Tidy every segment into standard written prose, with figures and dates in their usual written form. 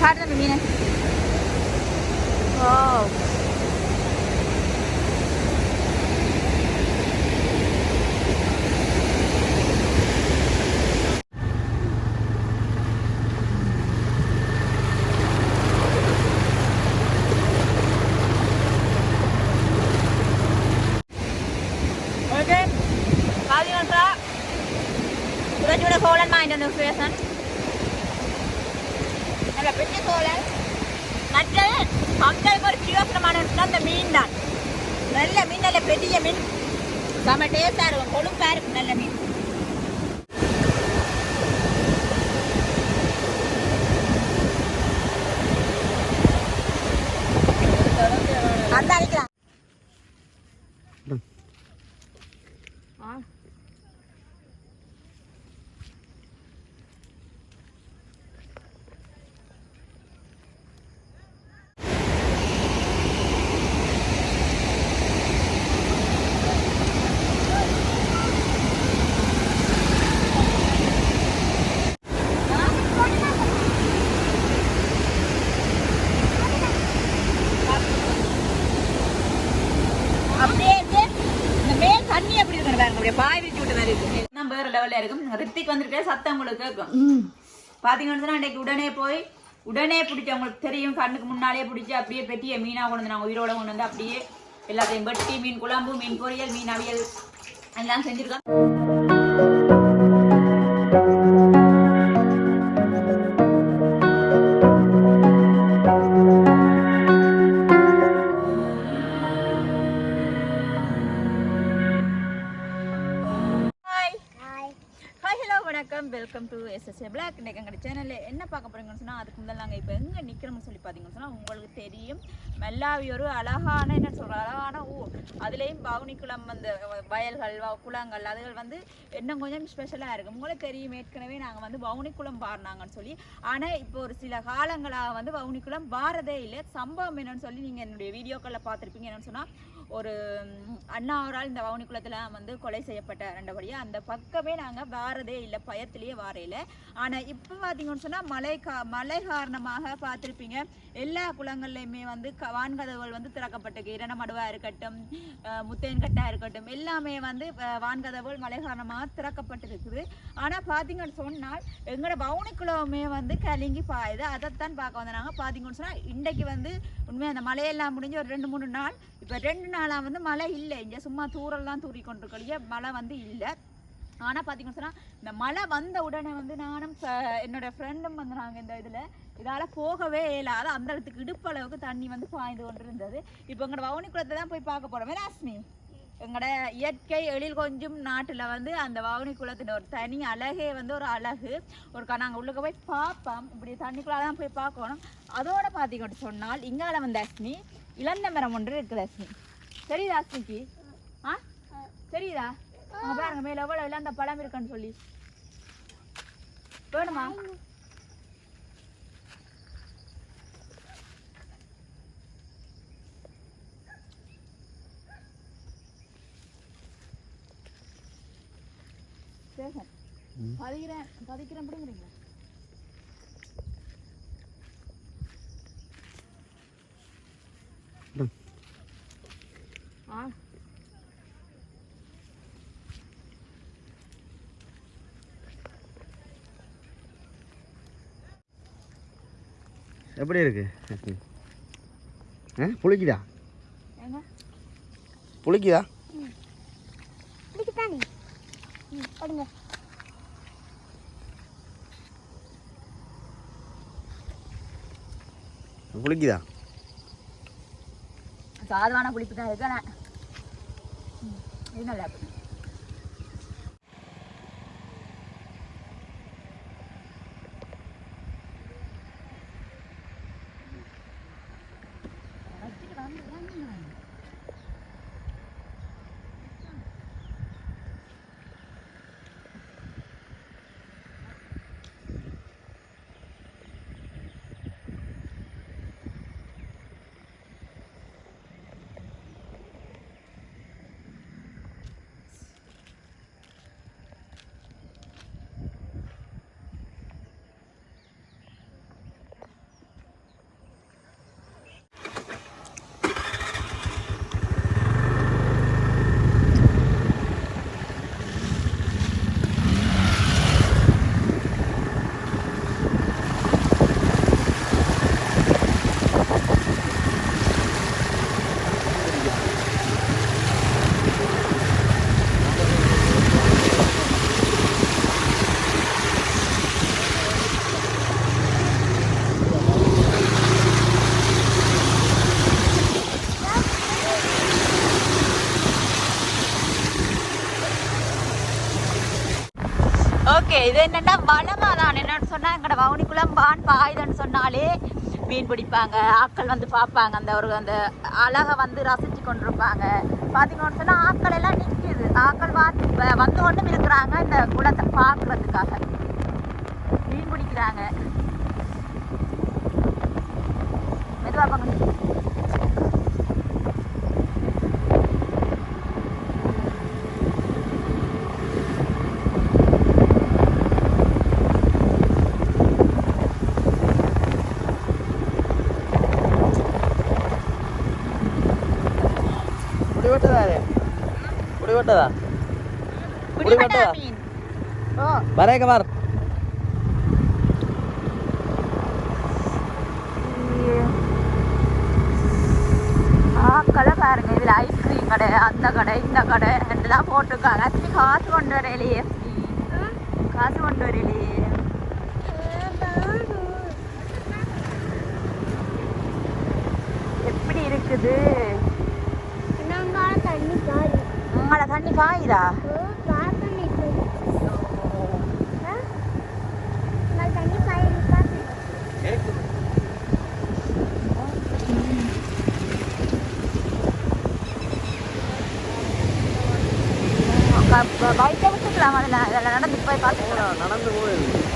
காட்டு தம்பி மீன். ஓ ஓகே காலி வந்தா சுட சோழன் வாங்கிட்டு வந்து சுரேசன். நல்ல பெரிய சோழன். மற்றது மக்களுக்கு ஒரு பிரயோசனமான அந்த மீன் தான். நல்ல மீன், நல்ல பெரிய மீன், செம்ம டேஸ்டா இருக்கும், கொழுப்பா இருக்கும் நல்ல மீன். அந்த அடிக்கலாம். பாய் விரிச்சு விட்ட மாதிரி இருக்கு. நம்ம வேற லெவல்ல இருக்கும். ரித்திக் வந்துட்டு சத்தம் உங்களுக்கு கேட்கும். பாத்தீங்கன்னு சொன்னா அன்னைக்கு உடனே போய் உடனே பிடிச்சி, அவங்களுக்கு தெரியும், கண்ணுக்கு முன்னாலே பிடிச்சி அப்படியே பெட்டிய மீனா கொண்டு வந்து நாங்கள் உயிரோட கொண்டு வந்து அப்படியே எல்லாத்தையும் வெட்டி மீன் குழம்பு, மீன் பொரியல், மீன் அவியல் எல்லாம் செஞ்சிருக்கோம். Welcome to SSA Black. இன்னைக்கு எங்கள் சேனலில் என்ன பார்க்க போகிறீங்கன்னு சொன்னால், அதுக்கு முதல்ல நாங்கள் இப்போ எங்கே நிற்கிறோம்னு சொல்லி பார்த்தீங்கன்னு சொன்னால், உங்களுக்கு தெரியும் மெல்லாவி ஒரு அழகான என்ன சொல்கிற அழகான ஊர். அதுலேயும் பவுனிக்குளம் அந்த வயல்கள், குளங்கள், அதுகள் வந்து இன்னும் கொஞ்சம் ஸ்பெஷலாக இருக்கும். உங்களுக்கு தெரியும், ஏற்கனவே நாங்கள் வந்து பவுனிக்குளம் பாருனாங்கன்னு சொல்லி. ஆனால் இப்போ ஒரு சில காலங்களாக வந்து பவுனிக்குளம் பாரதே இல்லை. சம்பவம் என்னன்னு சொல்லி நீங்கள் என்னுடைய வீடியோக்களில் பார்த்துருப்பீங்க. என்னென்னு சொன்னால், ஒரு அண்ணா அவரால் இந்த வவுனிக்குளத்தில் வந்து கொலை செய்யப்பட்ட ரெண்டபடியாக அந்த பக்கமே நாங்கள் வாரதே இல்லை, பயத்திலேயே வாரையில. ஆனால் இப்போ பார்த்தீங்கன்னு சொன்னால் மழை காரணமாக பார்த்துருப்பீங்க, எல்லா குளங்கள்லையுமே வந்து வான்கதவுகள் வந்து திறக்கப்பட்டிருக்கு. இரணமடுவாக இருக்கட்டும், முத்தேன்கட்டாக இருக்கட்டும், எல்லாமே வந்து வான்கதவுகள் மழை காரணமாக திறக்கப்பட்டிருக்குது. ஆனால் பார்த்தீங்கன்னு சொன்னால் எங்களோட வவுனிக்குளமே வந்து கலங்கி பாயுது. அதைத்தான் பார்க்க வந்தாங்க. பார்த்தீங்கன்னு சொன்னால் இன்றைக்கு வந்து உண்மையாக அந்த மழையெல்லாம் முடிஞ்சு ஒரு 2-3 நாள், இப்போ 2 நாளாக வந்து மழை இல்லை. இங்கே சும்மா தூரெல்லாம் தூறி கொண்டிருக்கலையே, மழை வந்து இல்லை. ஆனால் பார்த்தீங்கன்னு சொன்னால் இந்த மழை வந்த உடனே வந்து நானும் என்னோடய ஃப்ரெண்டும் வந்து நாங்கள் இந்த இதால் போகவே இயலாத அந்த இடத்துக்கு இடுப்பளவுக்கு தண்ணி வந்து பாய்ந்து கொண்டு இருந்தது. இப்போ எங்களோட வவுனிக்குளத்தை தான் போய் பார்க்க போகிறோம். ராஸ்மி, எங்களோட இயற்கை எழில் கொஞ்சம் நாட்டில் வந்து அந்த வவுனிக்குளத்தின் ஒரு தனி அழகே வந்து ஒரு அழகு. நாங்கள் உள்ளுக்க போய் பார்ப்போம். இப்படி தண்ணிக்குள்ளே தான் போய் பார்க்கணும். அதோடு பார்த்தீங்கன்னு சொன்னால் இங்கால வந்து அஸ்மி இளந்த மரம் ஒன்று இருக்குது. அஸ்மி தெரியுதா அஸ்மிக்கு? தெரியுதா? அங்கே பாருங்க மேலே எவ்வளோ இளந்த பழம் இருக்குன்னு சொல்லி. வேணுமா? பதிக்கிறேன் பிடிங்கிறீங்களா? எப்படி இருக்கு? புளிக்குதா? புளிக்குதா? புளிக்குதா? சாதாரண புளிப்பு தான் இருக்கு. இது நல்லா இருக்கு. இது என்னன்னா வளமா தான் என்னன்னு சொன்னா எங்கட வவுனிக்குளம் பான் பாயுதுன்னு சொன்னாலே மீன் பிடிப்பாங்க. ஆட்கள் வந்து பார்ப்பாங்க, அந்த ஒரு அந்த அழகை வந்து ரசிச்சு கொண்டிருப்பாங்க. பார்த்தீங்கன்னு சொன்னா ஆட்கள் எல்லாம் நிற்கிது, ஆட்கள் வந்து கொண்டும் இருக்கிறாங்க இந்த குளத்தை பார்க்கறதுக்காக, மீன் பிடிக்கிறாங்க. மெதுவா பாங்க. ஆக்களை பாருங்க, இதுல ஐஸ்கிரீம் கடை, அந்த கடை, இந்த கடை எல்லாம் போட்டிருக்காங்க. அச்சடி காசு கொண்டு வரையிலையே, காசு கொண்டு வரையிலையே. எப்படி இருக்குது உங்களோட தண்ணி பாயுதா? பைக்கை விட்டுக்கலாம், அதில் நடந்து போய் பார்த்துக்கலாம். நடந்து போயிடுது.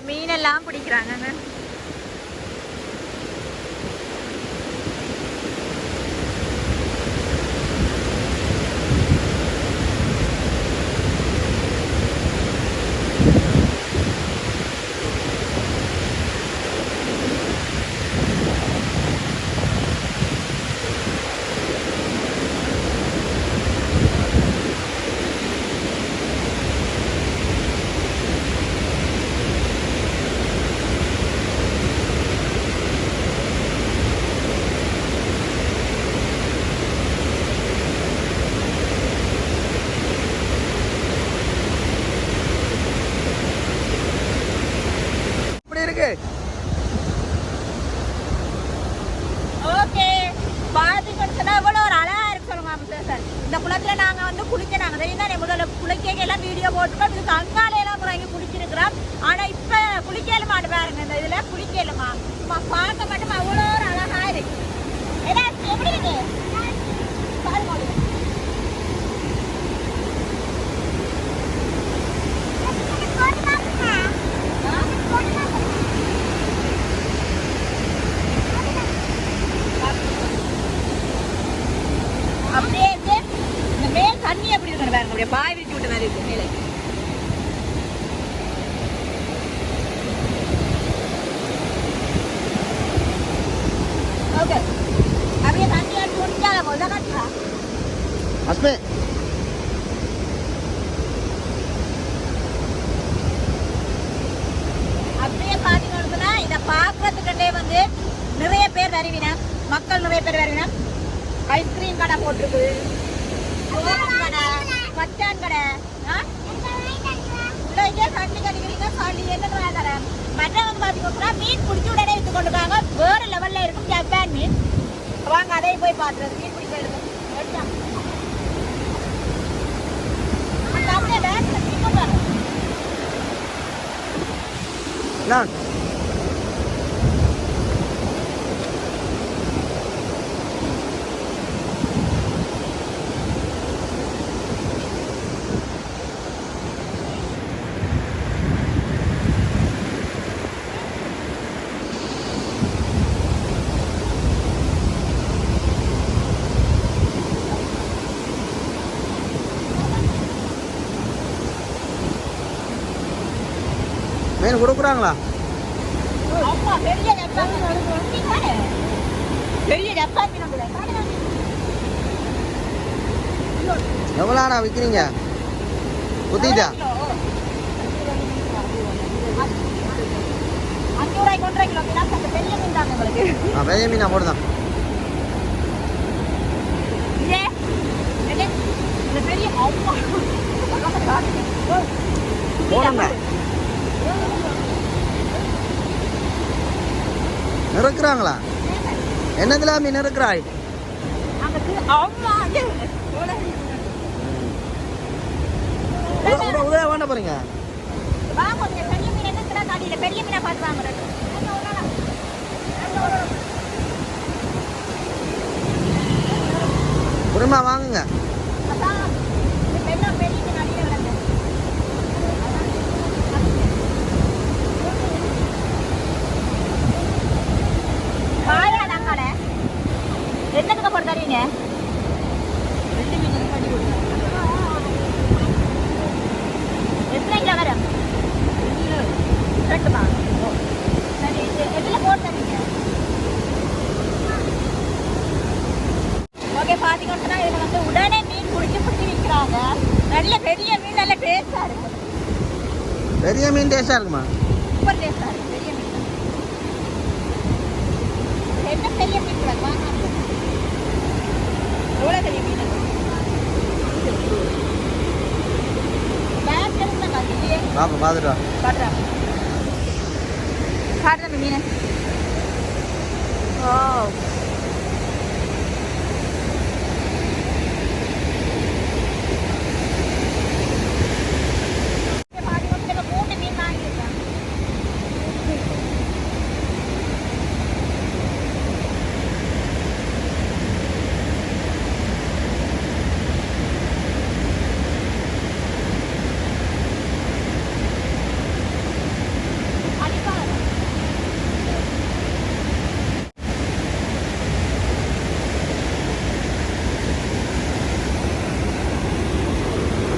மீனெல்லாம் பிடிக்கிறாங்க. ஓகே, பாத்தீங்கன்னு சொன்னா இவ்வளோ ஒரு அழகா இருக்கு சொல்லுங்க சார். இந்த குளத்துல நாங்க வந்து குளிக்க, நாங்க தெரியும் முதல்ல குளிக்க எல்லாம் வீடியோ போட்டுருக்கோம். இதுக்கு அங்கால எல்லாம் வாங்கி குளிச்சிருக்கிறோம். ஆனா இப்ப குளிக்கல மாட்டு பாருங்க, இந்த இதுல குளிக்கலுமா, சும்மா பார்க்க மட்டும் அவ்வளோ ஒரு அழகா இருக்கு. எப்படி இருக்கு பாருங்க. அப்படியே இந்த மேல் தண்ணி எப்படி இருக்கணும் பாருங்க, அப்படியே பாய் விரிச்சு விட்ட மாதிரி இருக்கு மேலே. ஓகே, அப்படியே தண்ணி எடுத்து முடிச்சால போதா கட்டா அஸ்மே. அப்படியே பாத்தீங்கன்னா இதை பாக்குறதுக்கிட்டே வந்து நிறைய பேர் வருவினா, மக்கள் நிறைய பேர் வருவினா. ஐஸ்கிரீம் கடை போட்டிருக்குது, கடை, மச்சான் கடை, தண்ணி கடிக்கிறீங்க சாலி என்ன கடை. மற்றவங்க பார்த்தீங்கன்னா மீன் பிடிச்சி உடனே எடுத்து கொண்டு போவாங்க, வேற லெவல்ல இருக்கும் ஜப்பான் மீன். வாங்க அதையும் போய் பார்த்துறது, மீன் பிடிக்க எடுக்கும். நான் மீன் கொடுக்குறாங்களா? எவ்வளோடா விற்கிறீங்க? குத்திட்டா பெரிய மீனா போடுதான். போடுங்க. நிறுக்கிறாங்களா? என்னதுல மீன் நிறுக்கிறாய்? உதய வேண்ட போறீங்க? குருமா வாங்குங்க. என்னத்துக்கு போட்டு தருவீங்க? எத்தனை கிலோ வரும்? 2 சரி, எதில் போட்டு தருவீங்க? ஓகே, பார்த்தீங்கன்னா இதில் வந்து உடனே மீன் பிடிச்சி விற்கிறாங்க. நல்ல பெரிய மீன், நல்ல டேஸ்டாக இருக்கு. பெரிய மீன் டேஸ்டாக இருக்குமா? சூப்பர் டேஸ்டாக இருக்கு பெரிய மீன். என்ன பெரிய மீன் வாங்க. எவ்வளோ பெரிய மீன்? பாப்பா பார்த்துட்டு வா. காட்டுறேன் காட்டுறேன் மீன். ஓ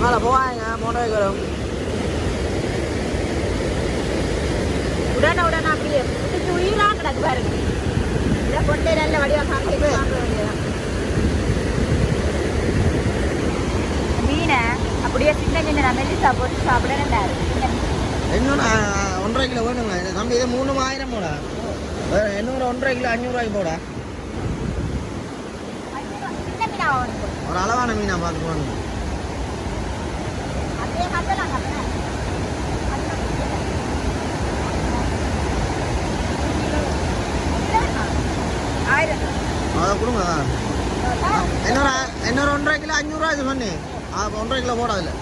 மேலே போவாங்க மோட்டர் வரும். உடனே அப்படியே புடிச்சு உயிராக கிடக்கு பாருங்க. இதை கொண்டே நல்ல வடிவாக மீனை அப்படியே சின்ன சின்ன மெல்லிசா போட்டு சாப்பிட. இன்னொன்று 1.5 கிலோ வேணுங்க தம்பி. இது 3000 போட. இன்னொரு 1.5 கிலோ 500 ரூபாய்க்கு போட. ஒரு அளவான மீனா பார்த்து போகணும். அதை கொடுங்க. இன்னொரு 1.5 கிலோ 500 ரூபாய் சொன்னேன். 1.5 கிலோ போட அதில்.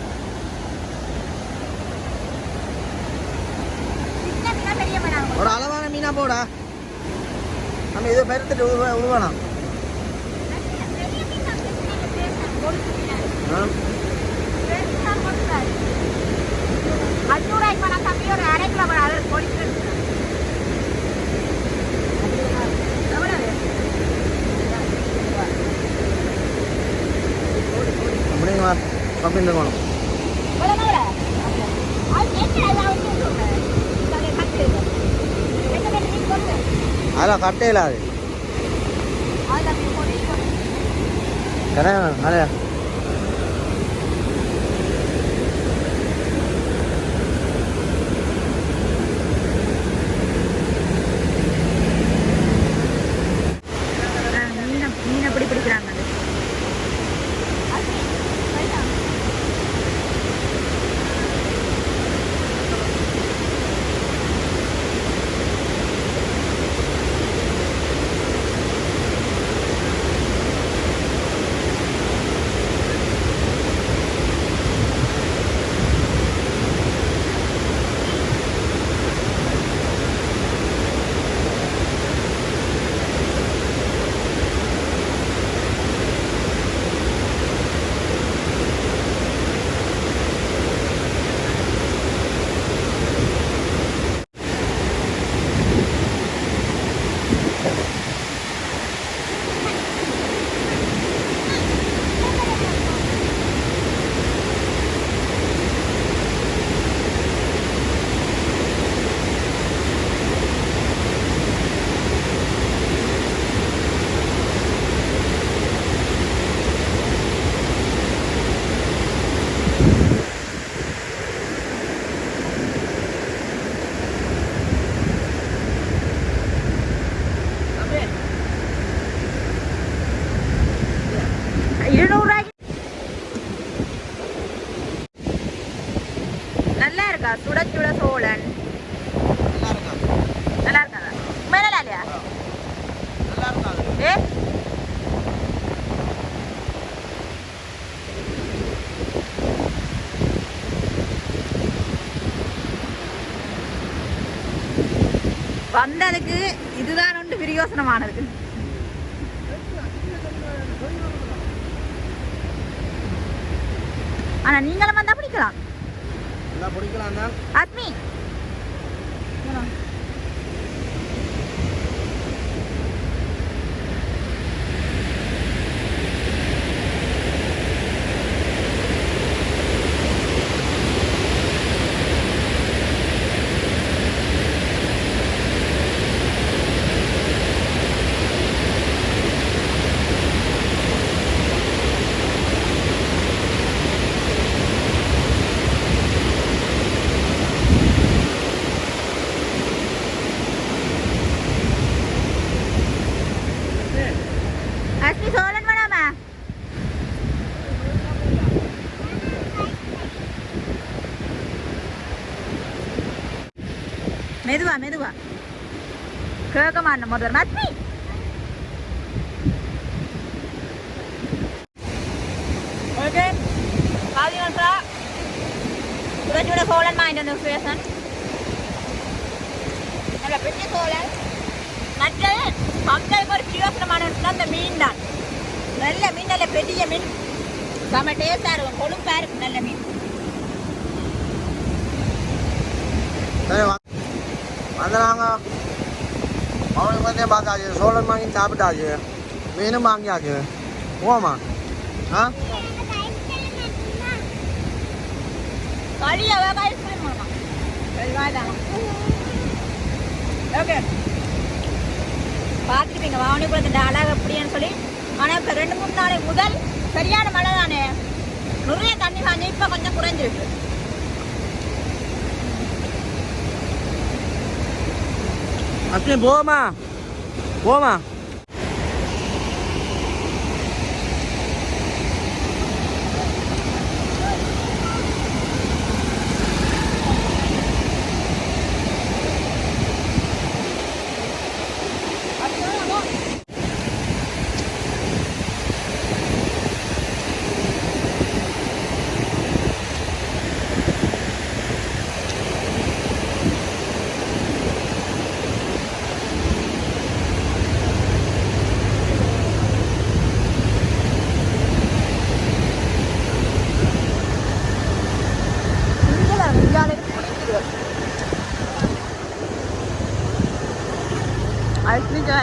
ஒரு அளவான மீனா போடா நம்ம. இது பெருத்துட்டு உருவானா அப்படிங்களா? அப்படின்னு இருக்கணும். அதெல்லாம் கட்டையில் அது அதே மீன் எப்படி பிடிக்கிறாங்க? 200 நல்லா இருக்கா? சுட சுட சோழன் நல்லா இருக்காதா? நல்லா இல்லையா? ஏ வந்ததுக்கு இதுதான் ஒன்று பிரயோசனமானது. ஆனா நீங்களும் வந்தா பிடிக்கலாம். அஸ்மி சோழன் வேணாமா? மெதுவா மெதுவா கேட்க மாட்டேன் முதல் மத்தி. ஓகே பாதி வருஷா சுட சோழன் வாங்கிட்டு வந்த சுயசன் நல்ல பெரிய சோழன். மற்றது மக்களுக்கு ஒரு பிரயோசனமான அந்த மீன் தான். நல்ல மீன், நல்ல பெரிய மீன், செம்ம டேஸ்டா இருக்கும், கொழுப்பா இருக்கும் நல்ல மீன். வந்துடுறாங்க. அவனுக்கு வந்து பார்த்தாச்சு, சோழன் வாங்கி சாப்பிட்டாச்சு, மீனும் வாங்கியாச்சு. போமா ஆ ஓகே பார்த்துருப்பீங்க வாவனிபுரத்தின் அழகு எப்படின்னு சொல்லி. ஆனால் இப்போ 2-3 நாளை முதல் சரியான மழை தானே, நிறைய தண்ணி காஞ்சி இப்போ கொஞ்சம் குறைஞ்சிருக்கு. அப்படி போமா போமா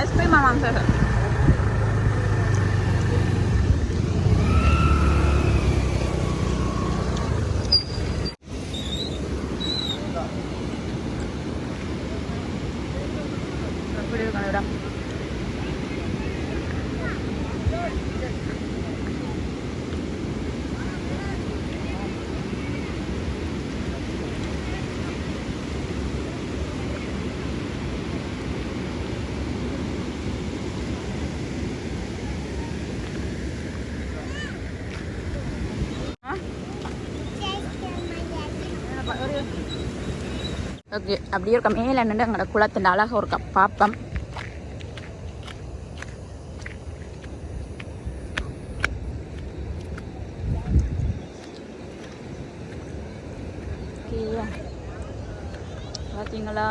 ஐஸ்கிரீம் வாங்க சார். எப்படி இருக்கணும் இடம்? ஓகே அப்படியே இருக்க மேலே நின்று எங்களோட குளத்தின் அழகாக ஒரு பாப்பம். பார்த்தீங்களா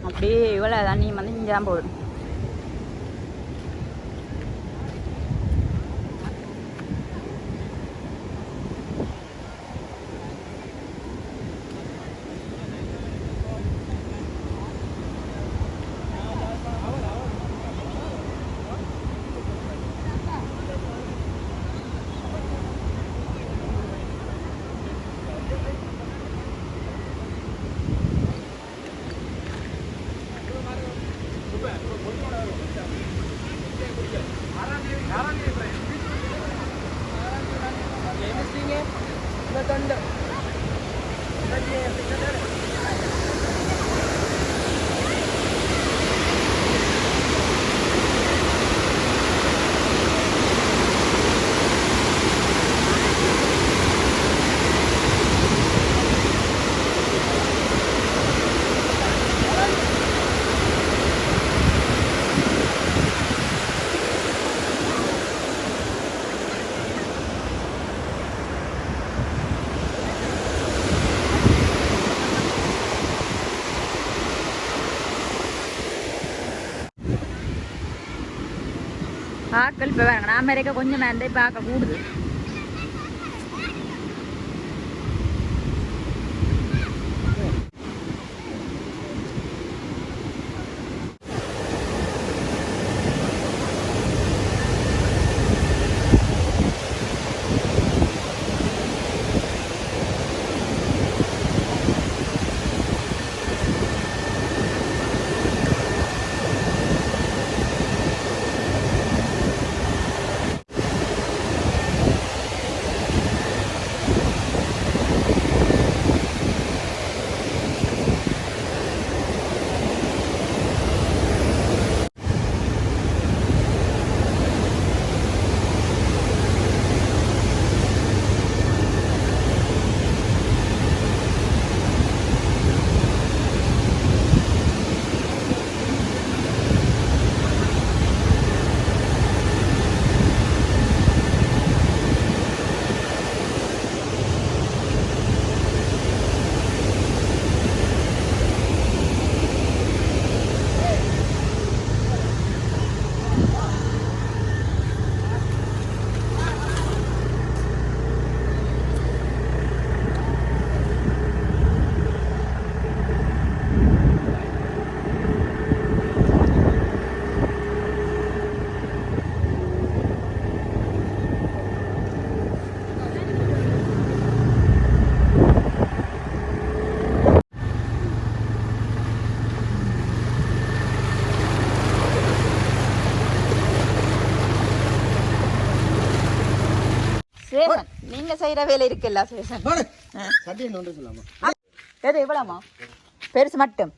அப்படியே இவ்வளோ தண்ணி வந்து இங்கே போகுது. ஆக்கள் இப்போ வேறாங்க நான் அமெரிக்கா கொஞ்சம் மேலே இப்போ ஆக்க கூடுது. சேசன் நீங்க செய்யற வேலை இருக்குல்ல சேசன். சட்டி ஒன்று சொல்லாமா எது எவ்வளோமா? பெருசு மட்டும்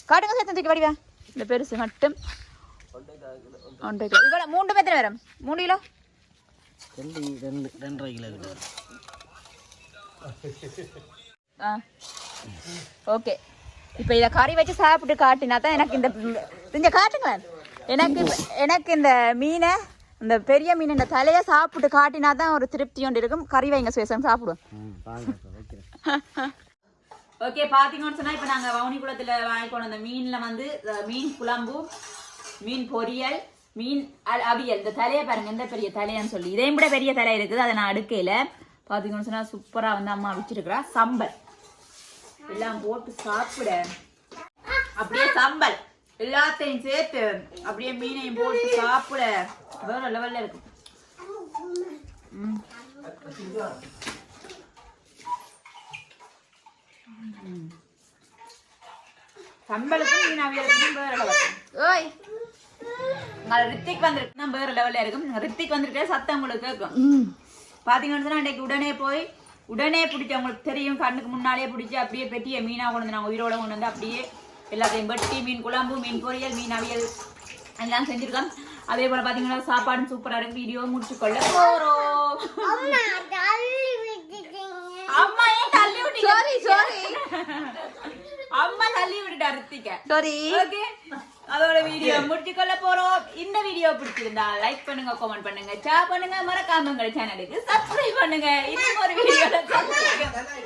காட்டுங்க சேத்தன் தூக்கி வடிவா. இந்த பெருசு மட்டும் 1.5 கிலோ. இவ்வளோ 3 எத்தனை வரும்? 3 கிலோ 2.5 கிலோ கிட்ட. ஆ ஓகே. இப்போ இதை கறி வச்சு சாப்பிட்டு காட்டினா தான் எனக்கு இந்த காட்டுங்களேன். எனக்கு இந்த மீனை இந்த பெரிய மீன் இந்த தலையை சாப்பிட்டு காட்டினா தான் ஒரு திருப்தி ஒன்று இருக்கும். கறி வைங்க சுயசம் சாப்பிடுவோம். ஓகே பார்த்தீங்கன்னு சொன்னால் இப்போ நாங்கள் வவுனிக்குளத்தில் வாங்கிக்கணும். அந்த மீனில் வந்து மீன் குழம்பு, மீன் பொரியல், மீன் அவியல். இந்த தலையை பாருங்க எந்த பெரிய தலையான்னு சொல்லி இதையும் விட பெரிய தலை இருக்குது. அதை நான் அடுக்கையில் பார்த்தீங்கன்னு சொன்னால் சூப்பராக வந்து அம்மா வச்சிருக்கிறா. சம்பல் எல்லாம் போட்டு சாப்பிட அப்படியே சம்பல் எல்லாத்தையும் சேர்த்து அப்படியே மீனையும் போட்டு சாப்பிட வேற லெவல்ல இருக்கும். சம்பளுக்கும் மீன் அவியலுக்கும் வேற லெவல். ஓய் ரித்திக் வந்திருக்கு வேற லெவல்ல இருக்கும். ரித்திக் வந்திருக்க சத்தம் உங்களுக்கு கேட்கும். பாத்தீங்கன்னா அன்றைக்கு உடனே பிடிச்சி அவங்களுக்கு தெரியும். கண்ணுக்கு முன்னாலே பிடிச்சி அப்படியே பெட்டிய மீனா கொண்டு வந்து நாங்கள் உயிரோட கொண்டு வந்து அப்படியே எல்லாத்தையும் வெட்டி மீன் குழம்பு, மீன் பொரியல், மீன் அவியல் எல்லாம் செஞ்சிருக்கோம். அதே போல பாத்தீங்கன்னா சாப்பாடு சூப்பரா இருக்கு. வீடியோ முடிச்சுக்கொள்ள போறோம். அம்மா ஏன் தள்ளி விட்டீங்க? சாரி அம்மா தள்ளி விட்டுட்டா ரித்திக்க. சாரி. ஓகே அதோட வீடியோ முடிச்சுக்கொள்ள போறோம். இந்த வீடியோ பிடிச்சிருந்தா லைக் பண்ணுங்க, கமெண்ட் பண்ணுங்க, ஷேர் பண்ணுங்க, மறக்காம எங்க சேனலுக்கு சப்ஸ்கிரைப் பண்ணுங்க. இன்னும் ஒரு வீடியோல சந்திக்கிறேன்.